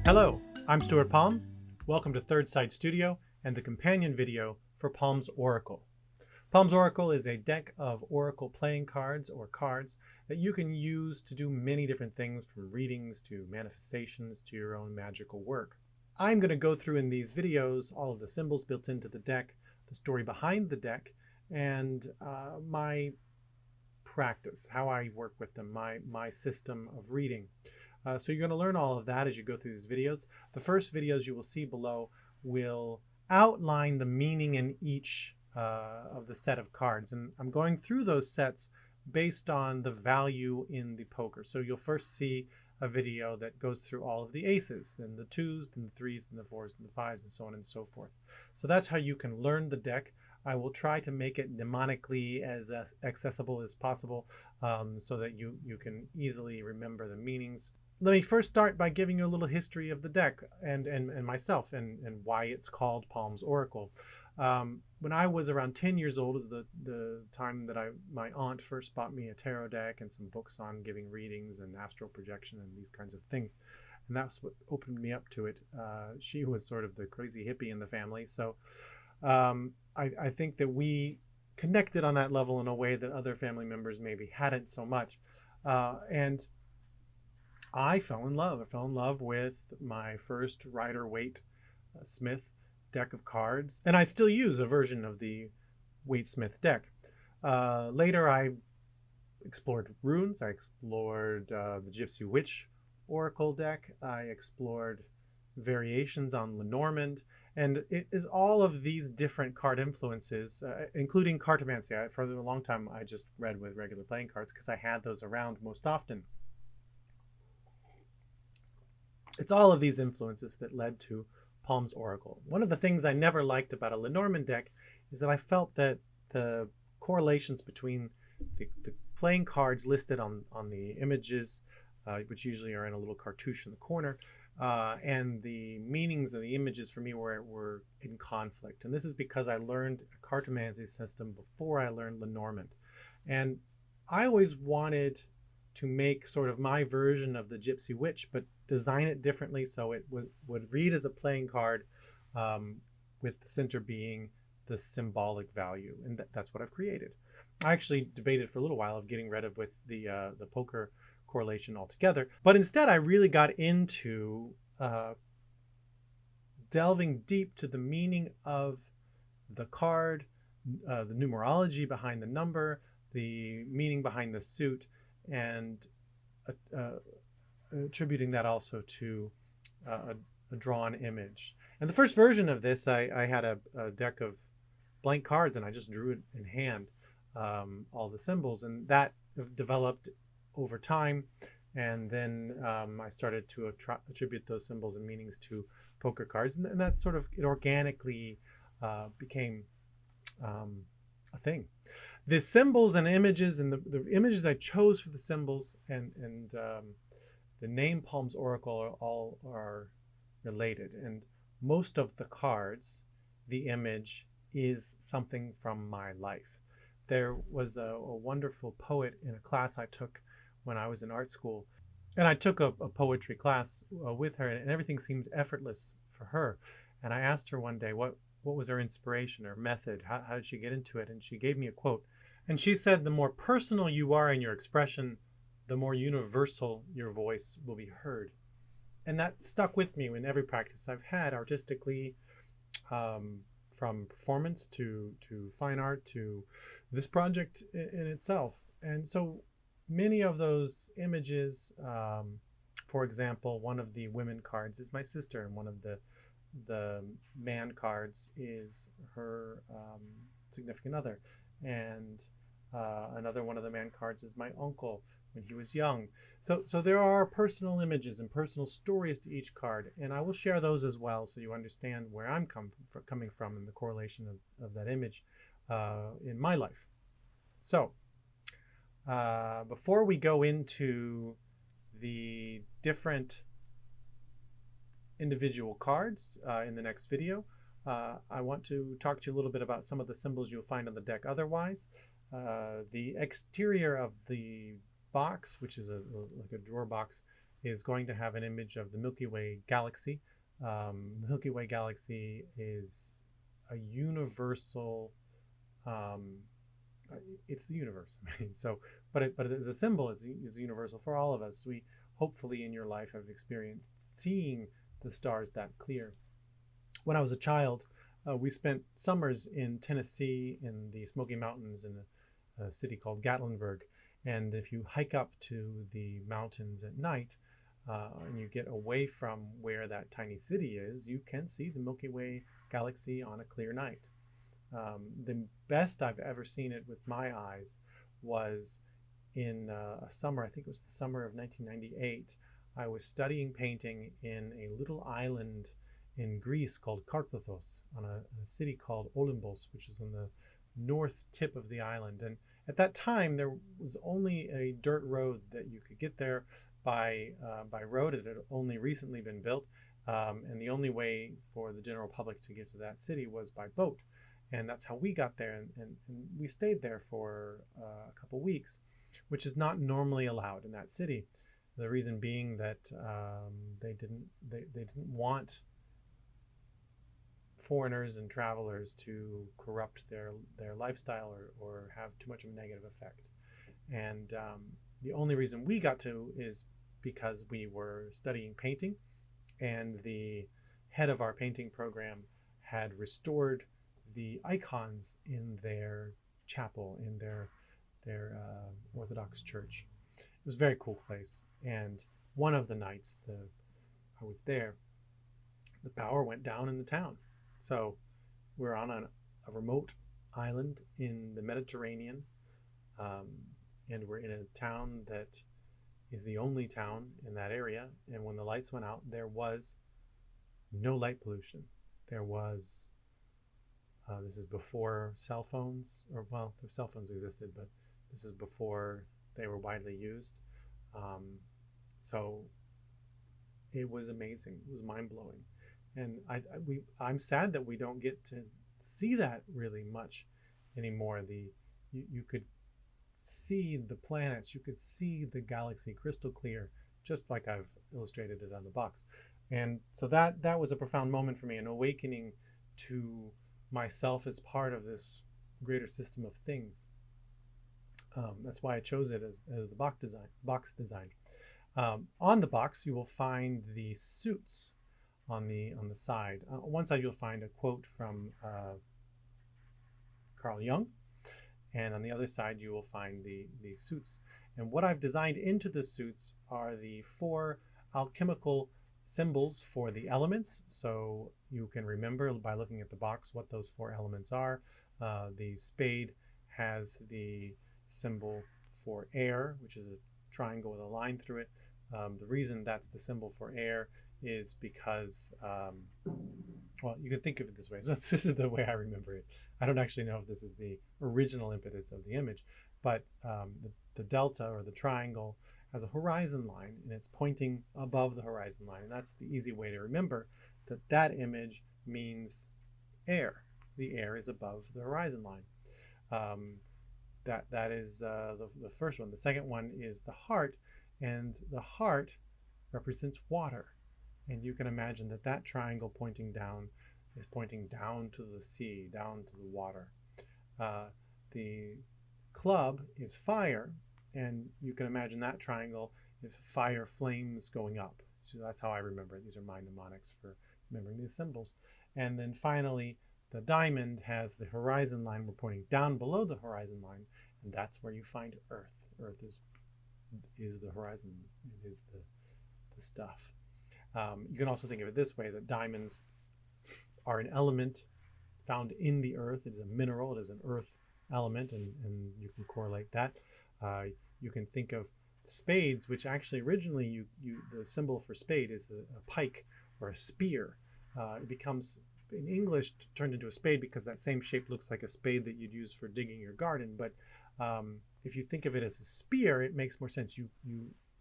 Hello, I'm Stuart Palm. Welcome to Third Sight Studio and the companion video for Palm's Oracle. Palm's Oracle is a deck of Oracle playing cards or cards that you can use to do many different things, from readings to manifestations to your own magical work. I'm going to go through in these videos all of the symbols built into the deck, the story behind the deck, and my practice, how I work with them, my system of reading. So you're going to learn all of that as you go through these videos. The first videos you will see below will outline the meaning in each of the set of cards. And I'm going through those sets based on the value in the poker. So you'll first see a video that goes through all of the aces, then the twos, then the threes, then the fours, and the fives, and so on and so forth. So that's how you can learn the deck. I will try to make it mnemonically as accessible as possible so that you can easily remember the meanings. Let me first start by giving you a little history of the deck and myself and why it's called Palm's Oracle. When I was around 10 years old is the time that my aunt first bought me a tarot deck and some books on giving readings and astral projection and these kinds of things. And that's what opened me up to it. She was sort of the crazy hippie in the family. So I think that we connected on that level in a way that other family members maybe hadn't so much. And I fell in love. I fell in love with my first Rider-Waite Smith deck of cards, and I still use a version of the Waite-Smith deck. Later, I explored runes. I explored the Gypsy Witch Oracle deck. I explored variations on Lenormand, and it is all of these different card influences, including Cartomancy. For a long time, I just read with regular playing cards because I had those around most often. It's all of these influences that led to Palm's Oracle. One of the things I never liked about a Lenormand deck is that I felt that the correlations between the playing cards listed on the images, which usually are in a little cartouche in the corner, and the meanings of the images for me were in conflict. And this is because I learned a Cartomancy system before I learned Lenormand. And I always wanted to make sort of my version of the Gypsy Witch, but design it differently so it would read as a playing card, with the center being the symbolic value. And that's what I've created. I actually debated for a little while of getting rid of with the poker correlation altogether. But instead, I really got into delving deep to the meaning of the card, the numerology behind the number, the meaning behind the suit, and attributing that also to a drawn image. And the first version of this, I had a deck of blank cards, and I just drew it in hand, all the symbols, and that developed over time. And then I started to attribute those symbols and meanings to poker cards, and that sort of it organically became a thing. The symbols and images, and the images I chose for the symbols and the name Palm's Oracle all are related. And most of the cards, the image is something from my life. There was a wonderful poet in a class I took when I was in art school. And I took a poetry class with her, and everything seemed effortless for her. And I asked her one day, what was her inspiration or method? How did she get into it? And she gave me a quote. And she said, "The more personal you are in your expression, the more universal your voice will be heard." And that stuck with me in every practice I've had artistically, from performance to fine art to this project in itself. And so many of those images, for example, one of the women cards is my sister, and one of the man cards is her significant other, and another one of the man cards is my uncle when he was young. So there are personal images and personal stories to each card, and I will share those as well so you understand where I'm coming from and the correlation of that image in my life. So before we go into the different individual cards in the next video, I want to talk to you a little bit about some of the symbols you'll find on the deck otherwise. The exterior of the box, which is like a drawer box, is going to have an image of the Milky Way galaxy. Milky Way galaxy is a universal, it's the universe. So, but as a symbol, is universal for all of us. We hopefully in your life have experienced seeing the stars that clear. When I was a child, we spent summers in Tennessee in the Smoky Mountains in a city called Gatlinburg. And if you hike up to the mountains at night and you get away from where that tiny city is, you can see the Milky Way galaxy on a clear night. The best I've ever seen it with my eyes was in a summer, I think it was the summer of 1998. I was studying painting in a little island in Greece called Karpathos, on a city called Olympos, which is on the north tip of the island. And at that time, there was only a dirt road that you could get there by road. It had only recently been built, and the only way for the general public to get to that city was by boat. And that's how we got there, and we stayed there for a couple weeks, which is not normally allowed in that city. The reason being that they didn't want foreigners and travelers to corrupt their lifestyle or have too much of a negative effect. And the only reason we got to is because we were studying painting, and the head of our painting program had restored the icons in their chapel, in their Orthodox church. It was a very cool place. And one of the nights I was there, the power went down in the town. So we're on a remote island in the Mediterranean, and we're in a town that is the only town in that area. And when the lights went out, there was no light pollution. There was, this is before cell phones, or well, the cell phones existed, but this is before they were widely used. So it was amazing. It was mind-blowing. And I'm sad that we don't get to see that really much anymore. You could see the planets, you could see the galaxy crystal clear, just like I've illustrated it on the box. And so that was a profound moment for me, an awakening to myself as part of this greater system of things. That's why I chose it as the box design. On the box, you will find the suits on the side. On one side, you'll find a quote from Carl Jung, and on the other side, you will find the suits. And what I've designed into the suits are the 4 alchemical symbols for the elements. So you can remember by looking at the box what those 4 elements are. The spade has the symbol for air, which is a triangle with a line through it. The reason that's the symbol for air is because, well, you can think of it this way. So this is the way I remember it. I don't actually know if this is the original impetus of the image, but the delta or the triangle has a horizon line, and it's pointing above the horizon line. And that's the easy way to remember that image means air. The air is above the horizon line. That is the first one. The second one is the heart, and the heart represents water. And you can imagine that triangle pointing down is pointing down to the sea, down to the water. The club is fire, and you can imagine that triangle is fire flames going up. So that's how I remember it. These are my mnemonics for remembering these symbols. And then finally, the diamond has the horizon line. We're pointing down below the horizon line, and that's where you find Earth. Earth is the horizon. It is the stuff. You can also think of it this way, that diamonds are an element found in the earth. It is a mineral. It is an earth element, and you can correlate that. You can think of spades, which actually originally the symbol for spade is a pike or a spear. It becomes, in English, turned into a spade because that same shape looks like a spade that you'd use for digging your garden. But if you think of it as a spear, it makes more sense.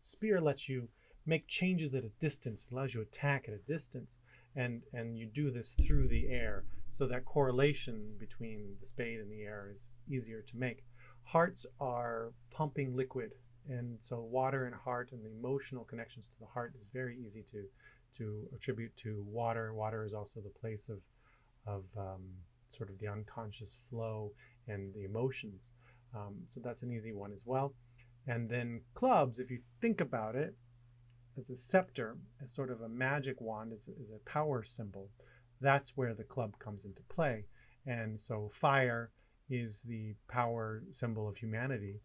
Spear lets you make changes at a distance. It allows you to attack at a distance, and you do this through the air. So that correlation between the spade and the air is easier to make. Hearts are pumping liquid. And so water and heart and the emotional connections to the heart is very easy to attribute to water. Water is also the place of sort of the unconscious flow and the emotions. So that's an easy one as well. And then clubs, if you think about it, as a scepter, as sort of a magic wand, as a power symbol, that's where the club comes into play. And so fire is the power symbol of humanity.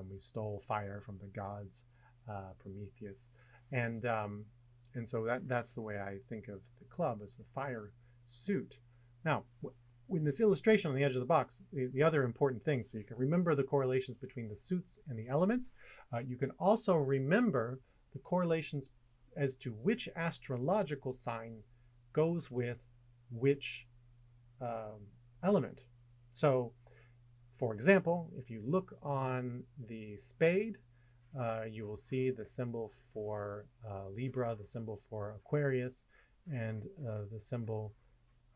We stole fire from the gods, Prometheus, and so that's the way I think of the club, as the fire suit. Now, in this illustration on the edge of the box, the other important thing, so you can remember the correlations between the suits and the elements. You can also remember the correlations as to which astrological sign goes with which element. So, for example, if you look on the spade, you will see the symbol for Libra, the symbol for Aquarius, and the symbol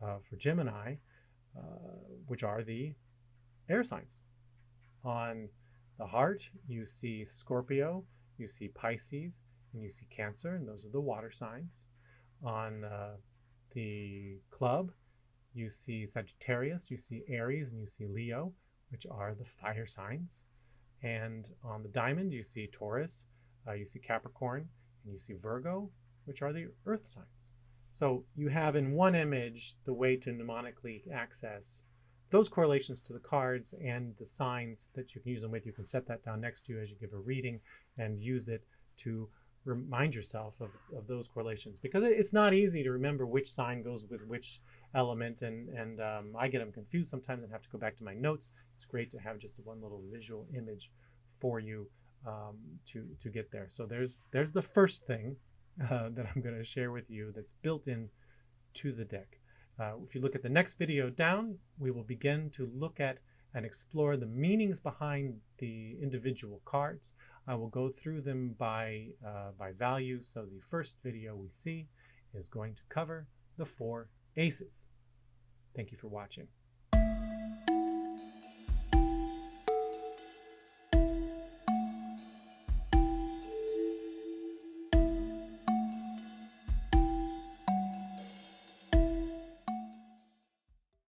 for Gemini, which are the air signs. On the heart, you see Scorpio, you see Pisces, and you see Cancer, and those are the water signs. On the club, you see Sagittarius, you see Aries, and you see Leo, which are the fire signs. And on the diamond, you see Taurus, you see Capricorn, and you see Virgo, which are the earth signs. So you have in one image the way to mnemonically access those correlations to the cards and the signs that you can use them with. You can set that down next to you as you give a reading and use it to remind yourself of those correlations, because it's not easy to remember which sign goes with which element, and I get them confused sometimes and have to go back to my notes. It's great to have just one little visual image for you to get there. So there's the first thing that I'm going to share with you that's built in to the deck. If you look at the next video down, we will begin to look at and explore the meanings behind the individual cards. I will go through them by value. So the first video we see is going to cover the 4 aces. Thank you for watching.